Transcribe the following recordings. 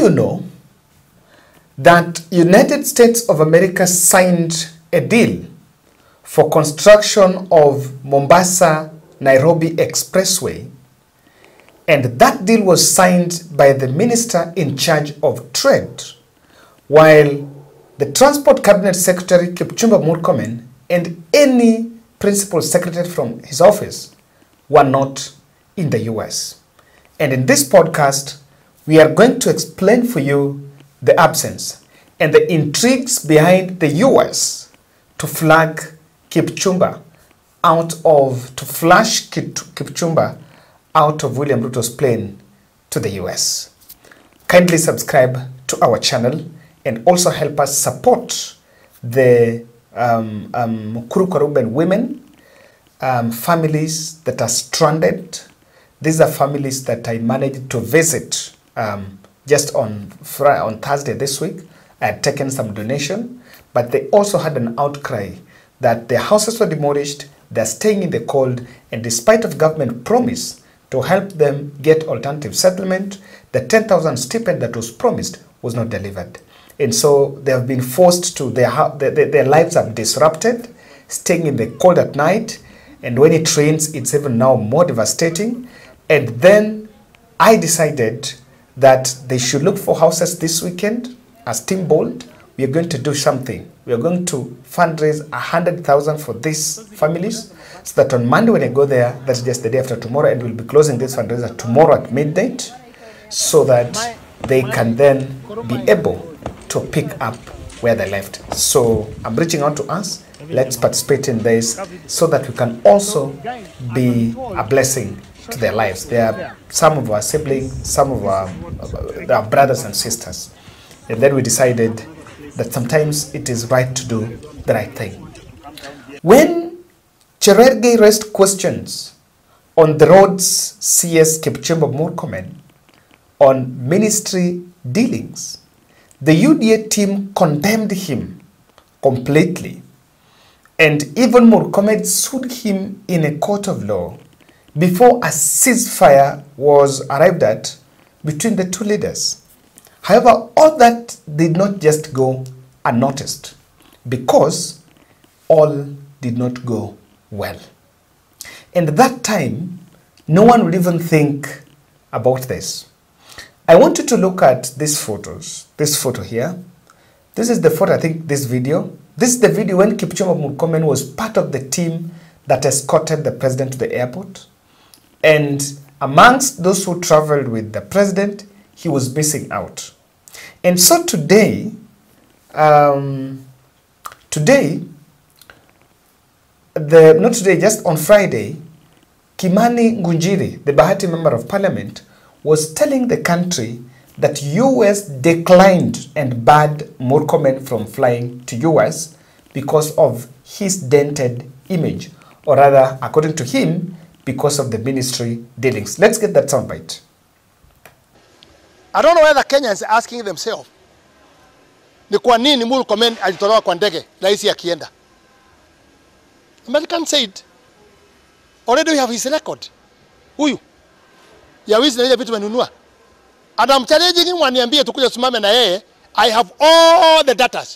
you know that United States of America signed a deal for construction of Mombasa-Nairobi Expressway, and that deal was signed by the minister in charge of trade, while the Transport Cabinet Secretary Kipchumba Murkomen and any principal secretary from his office were not in the US. And in this podcast, we are going to explain for you the absence and the intrigues behind the US to flag Kipchumba to flash Kipchumba out of William Ruto's plane to the US. Kindly subscribe to our channel and also help us support the Mukuru women, families that are stranded. These are families that I managed to visit just on Thursday this week. I had taken some donation, but they also had an outcry that their houses were demolished, they're staying in the cold, and despite of government promise to help them get alternative settlement, the 10,000 stipend that was promised was not delivered. And so they have been forced to, their lives are disrupted, staying in the cold at night, and when it rains, it's even now more devastating. And then I decided that they should look for houses this weekend. As Team Bold, we are going to do something. We are going to fundraise 100,000 for these families, so that on Monday when I go there, that's just the day after tomorrow, and we'll be closing this fundraiser tomorrow at midnight, so that they can then be able to pick up where they left. So I'm reaching out to us. Let's participate in this so that we can also be a blessing to their lives. They are some of our siblings, some of our brothers and sisters. And then we decided that sometimes it is right to do the right thing. When Cherargei raised questions on the road's CS Kipchumba Murkomen on ministry dealings, the UDA team condemned him completely, and even Murkomen sued him in a court of law before a ceasefire was arrived at between the two leaders. However, all that did not just go unnoticed, because all did not go well. And at that time, no one would even think about this. I want you to look at these photos. This photo here. This is the photo, I think, this video. This is the video when Kipchumba Murkomen was part of the team that escorted the president to the airport. And amongst those who traveled with the president, he was missing out. And so today, just on Friday, Kimani Ngunjiri, the Bahati Member of Parliament, was telling the country that US declined and barred Murkomen from flying to US because of his dented image, or rather, according to him, because of the ministry dealings. Let's get that soundbite. I don't know whether Kenyans are asking themselves, ni kwa nini Murkomen alitolewa kwa ndege rais akienda? American said, already we have his record. Huyu ya wizi na ile vitu menunua. And I'm challenging him, waniambie tukuje simame na yeye. I have all the data.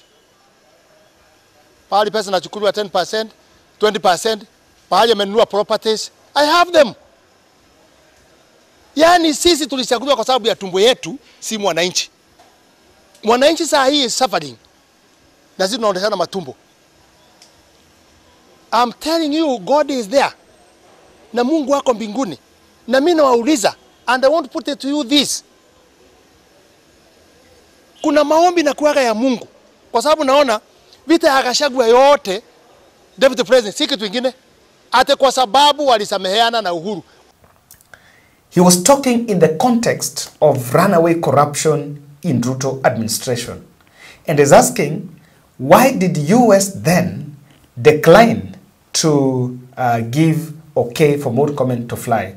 Pahali pesa nachukuliwa 10%, 20%, pahali amenunua properties. I have them. Yani sisi tulichaguliwa kwa sababu ya tumbo yetu, si mwananchi. Mwananchi saa hii is suffering. Na sisi tunaondeshana matumbo. I'm telling you, God is there. Na Mungu wako mbinguni. Na mimi nawauliza, and I want to put it to you this. Kuna maombi na kuaga ya Mungu. Kwa sababu naona vita ya Gachagua yote, Deputy President, si kitu kingine. Ate kwa sababu walisameheana na Uhuru. He was talking in the context of runaway corruption in Ruto administration, and is asking, why did US then decline to give okay for Murkomen to fly?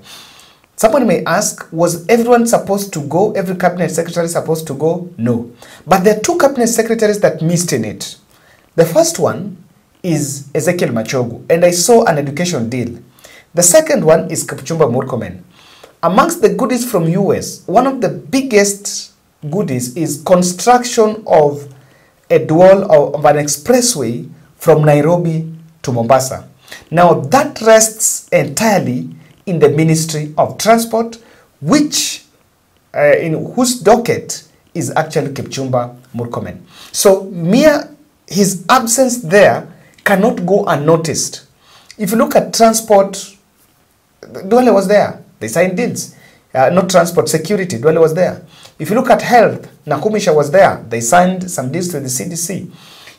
Somebody may ask, was everyone supposed to go? Every cabinet secretary supposed to go? No. But there are two cabinet secretaries that missed in it. The first one is Ezekiel Machogu, and I saw an education deal. The second one is Kipchumba Murkomen. Amongst the goodies from US, one of the biggest goodies is construction of a dual of an expressway from Nairobi to Mombasa. Now that rests entirely in the Ministry of Transport, which in whose docket is actually Kipchumba Murkomen. So his absence there cannot go unnoticed. If you look at transport, Duale was there. They signed deals. Not transport, security, Duale was there. If you look at health, Nakumisha was there. They signed some deals with the CDC.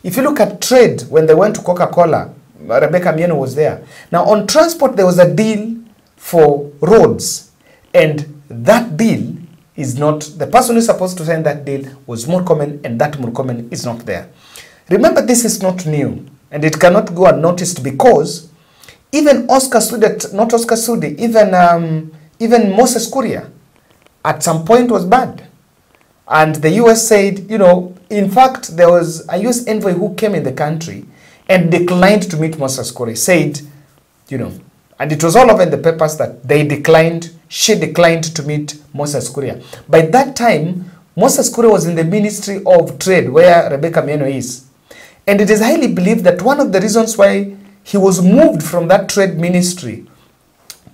If you look at trade, when they went to Coca-Cola, Rebecca Mieno was there. Now on transport, there was a deal for roads. And that deal is not, the person who is supposed to sign that deal was Murkomen, and that Murkomen is not there. Remember, this is not new, and it cannot go unnoticed because even Oscar Sudi, not Oscar Sudi, even Moses Kuria at some point was bad. And the US said, you know, in fact, there was a US envoy who came in the country and declined to meet Moses Kuria, said, you know, and it was all over in the papers that she declined to meet Moses Kuria. By that time, Moses Kuria was in the Ministry of Trade, where Rebecca Mieno is. And it is highly believed that one of the reasons why he was moved from that trade ministry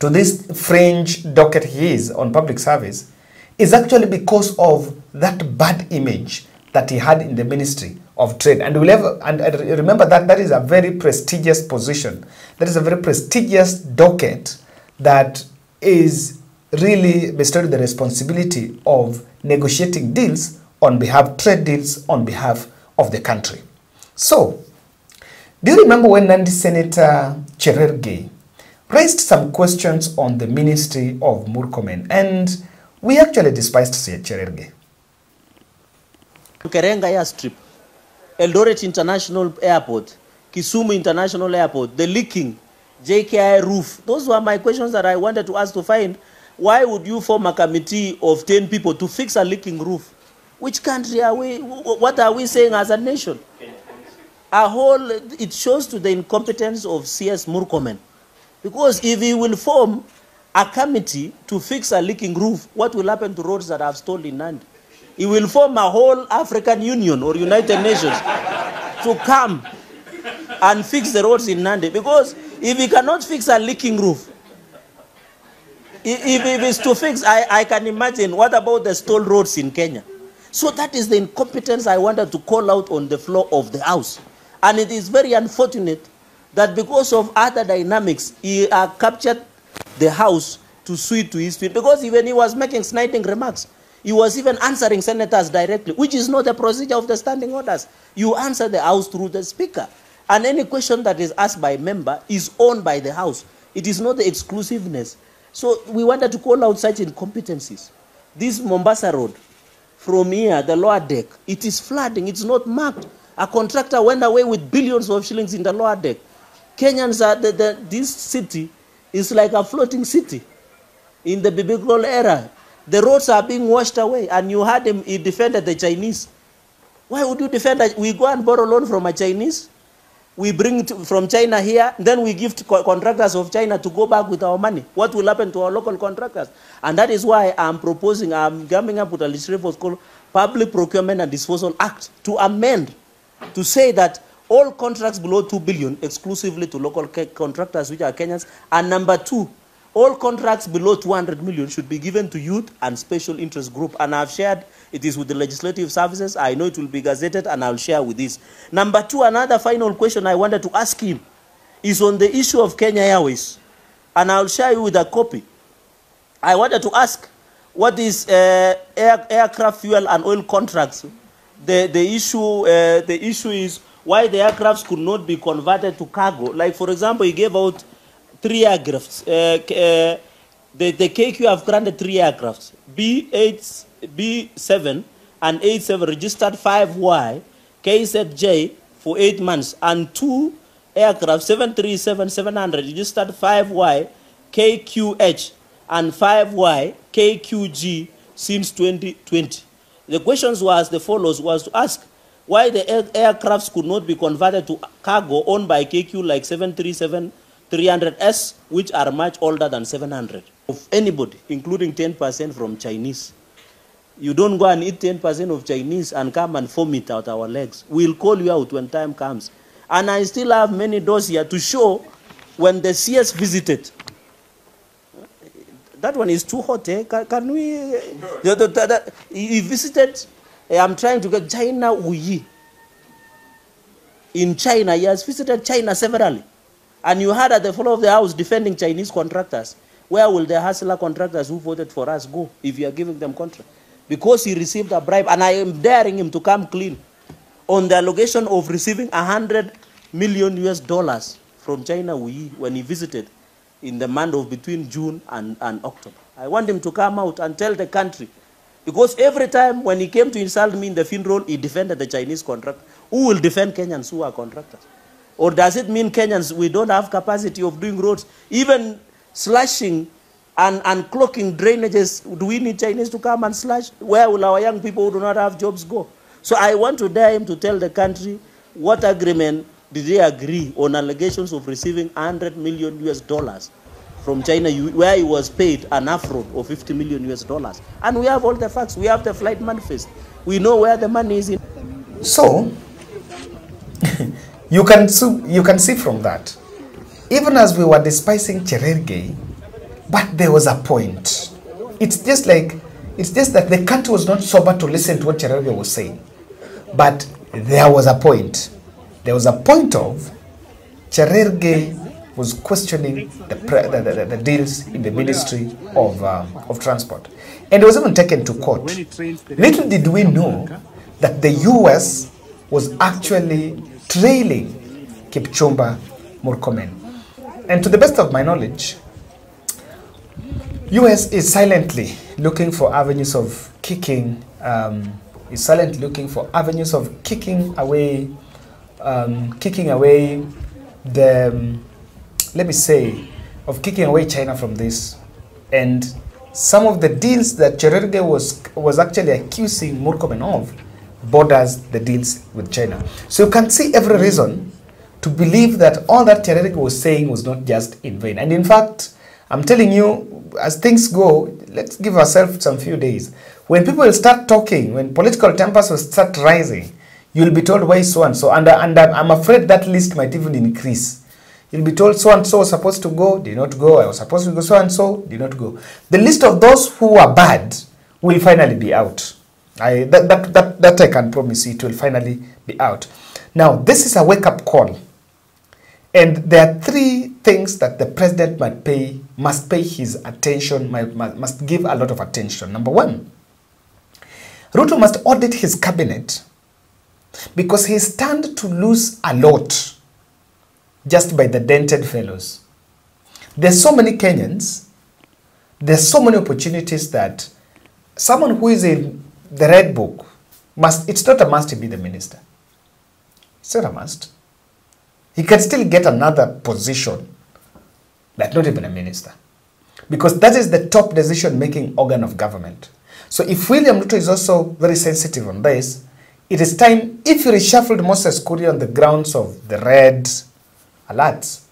to this fringe docket he is on public service is actually because of that bad image that he had in the Ministry of Trade. And remember that is a very prestigious position. That is a very prestigious docket that is really bestowed the responsibility of negotiating deals on behalf, trade deals on behalf of the country. So, do you remember when Nandi Senator Cherargei raised some questions on the Ministry of Murkomen, and we actually despised Cherargei. Kerenga Airstrip, Eldoret International Airport, Kisumu International Airport, the leaking, JKI roof. Those were my questions that I wanted to ask to find. Why would you form a committee of 10 people to fix a leaking roof? Which country are we, what are we saying as a nation? It shows to the incompetence of CS Murkomen. Because if he will form a committee to fix a leaking roof, what will happen to roads that have stalled in Nandi? He will form a whole African Union or United Nations to come and fix the roads in Nandi. Because if he cannot fix a leaking roof, if it's to fix, I can imagine, what about the stalled roads in Kenya? So that is the incompetence I wanted to call out on the floor of the House. And it is very unfortunate that because of other dynamics, he captured the House to suit to his feet. Because even he was making sniding remarks. He was even answering senators directly, which is not the procedure of the standing orders. You answer the House through the Speaker. And any question that is asked by a member is owned by the House. It is not the exclusiveness. So we wanted to call out such incompetencies. This Mombasa Road, from here, the lower deck, it is flooding. It's not marked. A contractor went away with billions of shillings in the lower deck. Kenyans are, this city is like a floating city in the biblical era. The roads are being washed away, and you heard him, he defended the Chinese. Why would you defend that? We go and borrow loan from a Chinese, we bring it from China here, then we give to contractors of China to go back with our money. What will happen to our local contractors? And that is why I'm coming up with a legislative called Public Procurement and Disposal Act to amend, to say that all contracts below 2 billion exclusively to local contractors, which are Kenyans, and number 2, all contracts below 200 million should be given to youth and special interest group. And I've shared, it is with the legislative services. I know it will be gazetted, and I'll share with this. Number 2, another final question I wanted to ask him is on the issue of Kenya Airways. And I'll share you with a copy. I wanted to ask, what is aircraft fuel and oil contracts? The issue is why the aircrafts could not be converted to cargo. Like, for example, he gave out 3 aircrafts. The KQ have granted 3 aircrafts. B7 and 87 registered 5Y, KZJ for 8 months, and 2 aircraft, 737-700 registered 5Y, KQH, and 5Y, KQG since 2020. The questions was the follows, was to ask why the aircrafts could not be converted to cargo owned by KQ like 737-300S, which are much older than 700, of anybody, including 10% from Chinese. You don't go and eat 10% of Chinese and come and vomit out our legs. We'll call you out when time comes. And I still have many doors here to show when the CS visited. That one is too hot, eh? Can we? He visited, I'm trying to get China Wuyi. In China, he has visited China severally. And you heard at the floor of the house defending Chinese contractors. Where will the hustler contractors who voted for us go if you are giving them contract? Because he received a bribe, and I am daring him to come clean on the allegation of receiving $100 million from China when he visited in the month of between June and October. I want him to come out and tell the country, because every time when he came to insult me in the funeral, he defended the Chinese contractor. Who will defend Kenyans who are contractors? Or does it mean Kenyans, we don't have capacity of doing roads? Even slashing and clocking drainages, do we need Chinese to come and slash? Where will our young people who do not have jobs go? So I want to dare him to tell the country what agreement did they agree on allegations of receiving $100 million from China, where he was paid an affront of $50 million. And we have all the facts. We have the flight manifest. We know where the money is in. So, you can see from that, even as we were despising Cherargei, but there was a point. It's just that the country was not sober to listen to what Cherargei was saying. But there was a point. There was a point of Cherargei was questioning the deals in the Ministry of Transport. And it was even taken to court. Little did we know that the US was actually trailing Kipchumba Murkomen. And to the best of my knowledge, US is silently looking for avenues of kicking away, kicking away China from this. And some of the deals that Cherargei was actually accusing Murkomen of borders the deals with China. So you can see every reason to believe that all that Cherargei was saying was not just in vain. And in fact, I'm telling you, as things go, let's give ourselves some few days. When people will start talking, when political tempers will start rising, you'll be told why so and so. And I'm afraid that list might even increase. You'll be told so and so was supposed to go, did not go. I was supposed to go so and so, did not go. The list of those who are bad will finally be out. That I can promise you, it will finally be out. Now, this is a wake-up call. And there are three things that the president must pay his attention, must give a lot of attention. Number one, Ruto must audit his cabinet because he stands to lose a lot just by the dented fellows. There's so many Kenyans, there's so many opportunities that someone who is in the red book it's not a must to be the minister. It's not a must. He can still get another position, but not even a minister. Because that is the top decision-making organ of government. So if William Ruto is also very sensitive on this, it is time, if he reshuffled Moses Kuria on the grounds of the red alerts,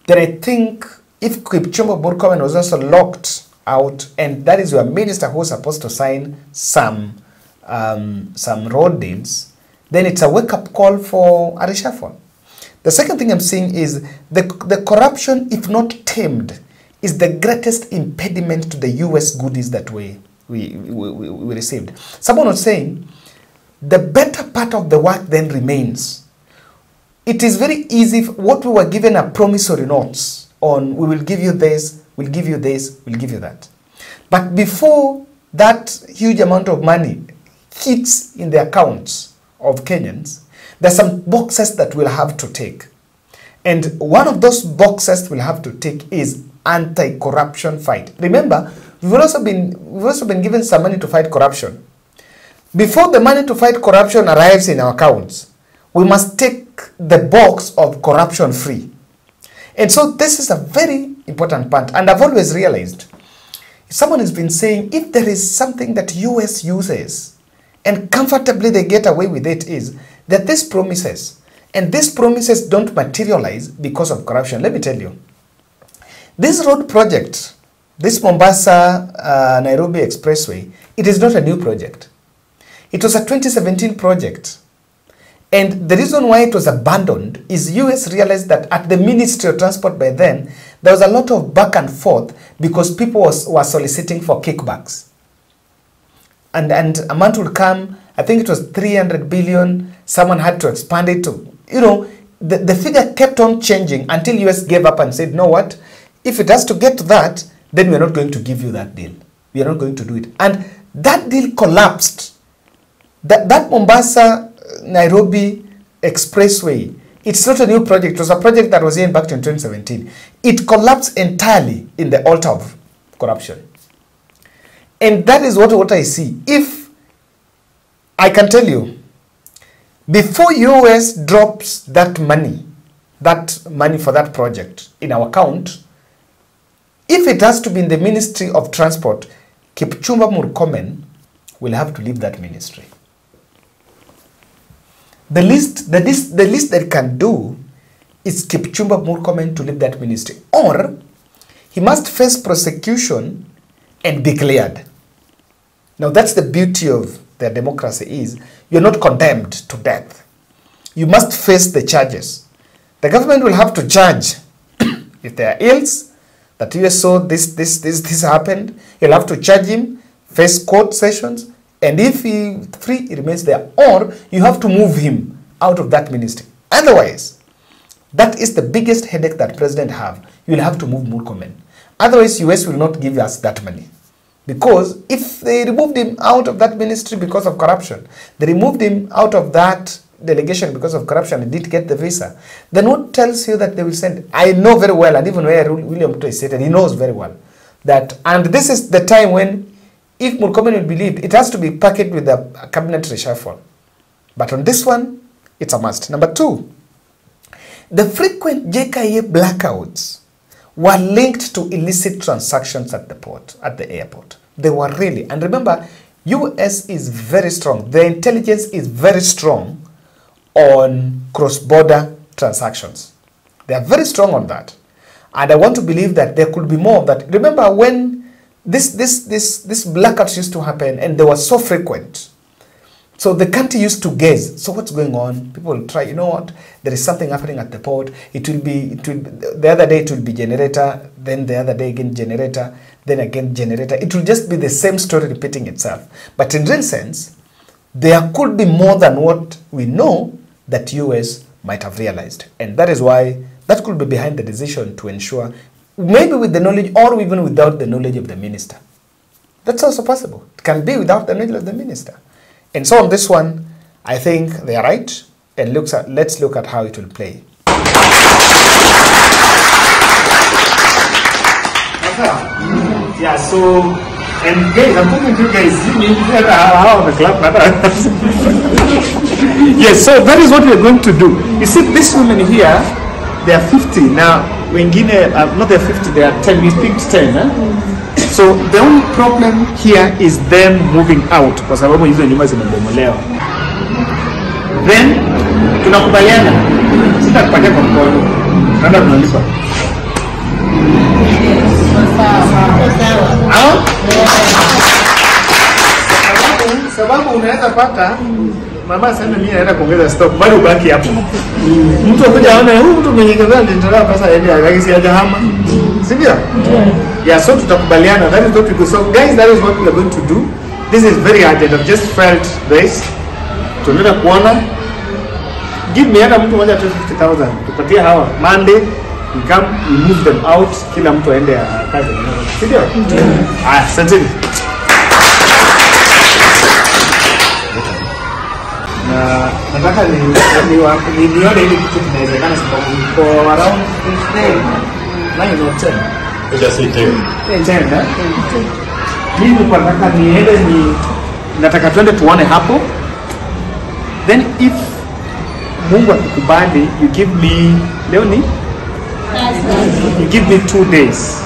then I think if Kipchumba Murkomen was also locked out, and that is your minister who is supposed to sign some road deals, then it's a wake-up call for a reshuffle. The second thing I'm seeing is the corruption, if not tamed, is the greatest impediment to the US goodies that we received. Someone was saying, the better part of the work then remains. It is very easy, what we were given a promissory notes on, we will give you this, we'll give you this, we'll give you that. But before that huge amount of money hits in the accounts of Kenyans, there's some boxes that we'll have to take. And one of those boxes we'll have to take is anti-corruption fight. Remember, we've also been given some money to fight corruption. Before the money to fight corruption arrives in our accounts, we must take the box of corruption free. And so this is a very important part. And I've always realized, someone has been saying, if there is something that US uses and comfortably they get away with it, is that these promises, and these promises don't materialize because of corruption. Let me tell you, this road project this Mombasa Nairobi Expressway, it is not a new project. It was a 2017 project. And the reason why it was abandoned is US realized that at the Ministry of Transport by then, there was a lot of back and forth because people were soliciting for kickbacks. And amount would come, I think it was 300 billion, someone had to expand it to, you know, the figure kept on changing until US gave up and said, know what, if it has to get to that, then we're not going to give you that deal. We are not going to do it. And that deal collapsed. That Mombasa Nairobi Expressway, it's not a new project. It was a project that was embarked in 2017. It collapsed entirely in the altar of corruption. And that is what I see. If I can tell you, before US drops that money for that project in our account, if it has to be in the Ministry of Transport, Kipchumba Murkomen will have to leave that ministry. The least that can do is Kipchumba Murkomen to leave that ministry. Or he must face prosecution and be cleared. Now that's the beauty of their democracy is you're not condemned to death. You must face the charges. The government will have to judge if there are ills that US saw this happened. You'll have to charge him, face court sessions, and if he's free, he remains there. Or you have to move him out of that ministry. Otherwise, that is the biggest headache that president have. You will have to move Murkomen. Otherwise, US will not give us that money. Because if they removed him out of that ministry because of corruption, they removed him out of that delegation because of corruption and didn't get the visa, then what tells you that they will send? I know very well, and even where William Ruto is seated, he knows very well that, and this is the time when, if Murkomen will believe, it has to be packaged with a cabinet reshuffle. But on this one, it's a must. Number two, the frequent JKA blackouts were linked to illicit transactions at the port, at the airport. They were really, and remember, US is very strong. The intelligence is very strong on cross-border transactions. They are very strong on that. And I want to believe that there could be more of that. Remember when this blackouts used to happen and they were so frequent. So the country used to guess, so what's going on? People will try, you know what, there is something happening at the port. The other day it will be generator, then the other day again generator, then again generator. It will just be the same story repeating itself. But in real sense, there could be more than what we know that US might have realized. And that is why that could be behind the decision to ensure, maybe with the knowledge or even without the knowledge of the minister. That's also possible. It can be without the knowledge of the minister. And so on this one, I think they are right. And let's look at how it will play. Yeah, so, and guys, I'm talking to you guys, how the club matters. Yes, so that is what we're going to do. You see, these women here, they are 50. Now, wengine, not they're 50, they are 10, we picked 10. So the only problem here is them moving out kwa sababu hizo nyumba zimebomolewa. Then tunakubaliana sitakupatia kwa mkono. Nenda tunalipa. Sawa. Sababu unaweza pata mama sema mimi naenda kuongeza stock bado ubaki hapo. Mtu akuja aone huyu mtu mwenye kaza ndio pesa yeye akisi hajahama. Sivyo? Yeah, so tutakubaliana. That is what we do. So guys, that is what we are going to do. This is very urgent. I've just felt this. Tunaenda kuona. Give me hata mtu mmoja 250,000. Tupatie hawa Monday, we come, we move them out. Kila mtu aende kazi. Sivyo? Ah, asante. Na nataka nione ile kitu kinawezekana sababu for around 9 or 10. Just say 10. 10, mimi kwa nataka niende nataka twende tuone hapo. Then if Mungu akikubali, you give me leo ni? You give me 2 days.